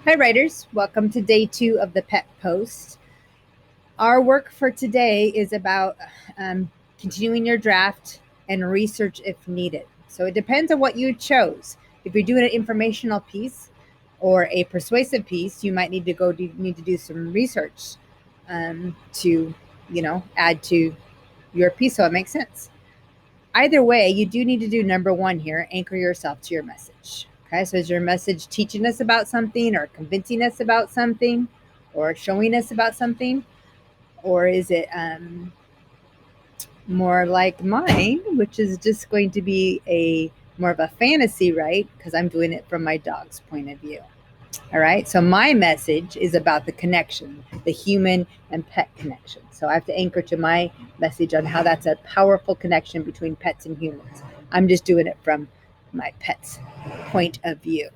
Hi, writers. Welcome to day 2 of the Pet Post. Our work for today is about continuing your draft and research if needed. So it depends on what you chose. If you're doing an informational piece or a persuasive piece, you might need to do some research to add to your piece so it makes sense. Either way, you do need to do number one here, anchor yourself to your message. Okay, so is your message teaching us about something or convincing us about something or showing us about something? Or is it more like mine, which is just going to be a more of a fantasy, right? Because I'm doing it from my dog's point of view. All right. So my message is about the connection, the human and pet connection. So I have to anchor to my message on how that's a powerful connection between pets and humans. I'm just doing it from my pet's point of view.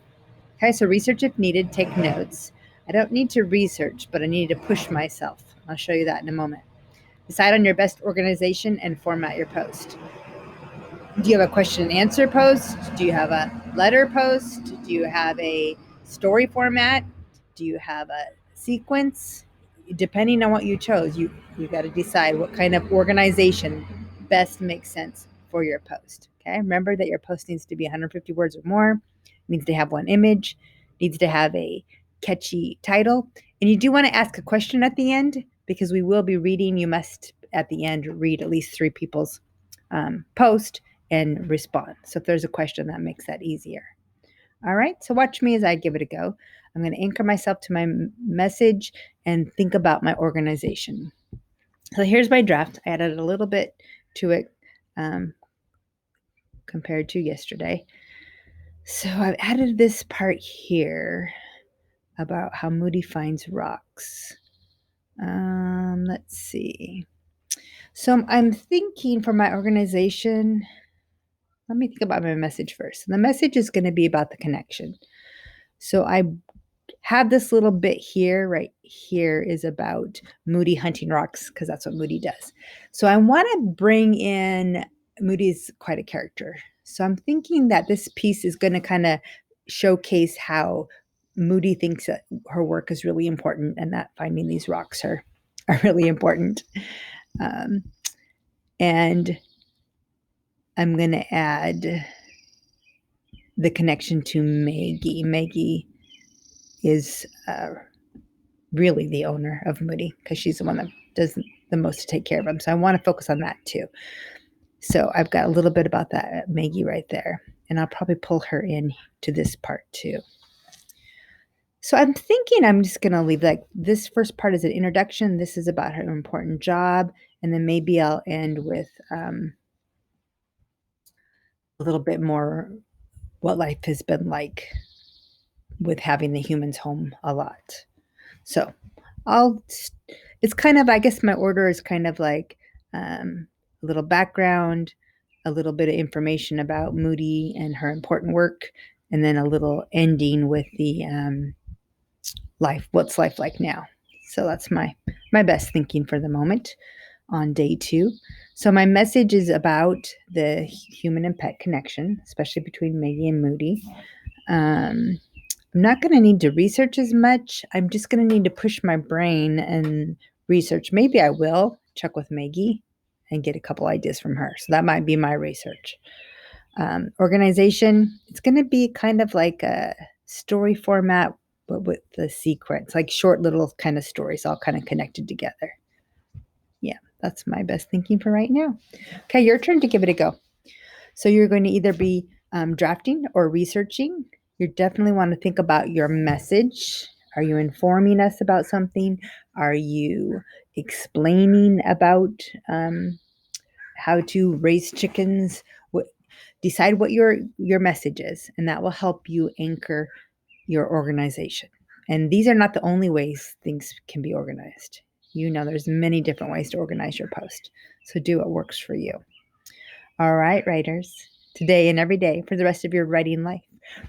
Okay. So research if needed, take notes. I don't need to research, but I need to push myself. I'll show you that in a moment. Decide on your best organization and format your post. Do you have a question and answer post? Do you have a letter post? Do you have a story format? Do you have a sequence? Depending on what you chose, you got to decide what kind of organization best makes sense for your post. Okay, remember that your post needs to be 150 words or more. It needs to have one image. Needs to have a catchy title, and you do want to ask a question at the end because we will be reading. You must at the end read at least 3 people's post and respond. So if there's a question, that makes that easier. All right, so watch me as I give it a go. I'm going to anchor myself to my message and think about my organization. So here's my draft. I added a little bit to it compared to yesterday. So I've added this part here about how Moody finds rocks. Let's see. So I'm thinking for my organization, let me think about my message first. The message is going to be about the connection. So I have this little bit here, right here is about Moody hunting rocks because that's what Moody does. So I want to bring in Moody's quite a character. So I'm thinking that this piece is going to kind of showcase how Moody thinks that her work is really important and that finding these rocks are really important. And I'm going to add the connection to Maggie. Maggie is really the owner of Moody because she's the one that does the most to take care of him. So I want to focus on that too. So I've got a little bit about that Maggie right there. And I'll probably pull her in to this part too. So I'm thinking I'm just going to leave like this first part is an introduction. This is about her important job. And then maybe I'll end with a little bit more what life has been like with having the humans home a lot. So it's kind of, I guess my order is kind of like a little background, a little bit of information about Moody and her important work, and then a little ending with the what's life like now. So that's my best thinking for the moment on day 2. So my message is about the human and pet connection, especially between Maggie and Moody. I'm not going to need to research as much. I'm just going to need to push my brain and research. Maybe I will check with Maggie and get a couple ideas from her. So that might be my research. Organization, it's going to be kind of like a story format, but with the sequence, like short little kind of stories all kind of connected together. Yeah, that's my best thinking for right now. Okay, your turn to give it a go. So you're going to either be drafting or researching. You definitely want to think about your message. Are you informing us about something? Are you explaining about how to raise chickens? Decide what your message is, and that will help you anchor your organization. And these are not the only ways things can be organized. There's many different ways to organize your post. So do what works for you. All right, writers, today and every day for the rest of your writing life,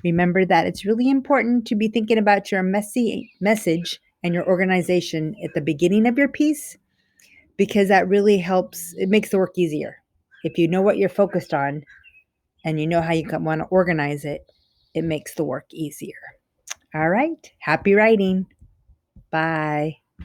remember that it's really important to be thinking about your message and your organization at the beginning of your piece because that really helps. It makes the work easier. If you know what you're focused on and you know how you want to organize it, it makes the work easier. All right. Happy writing. Bye.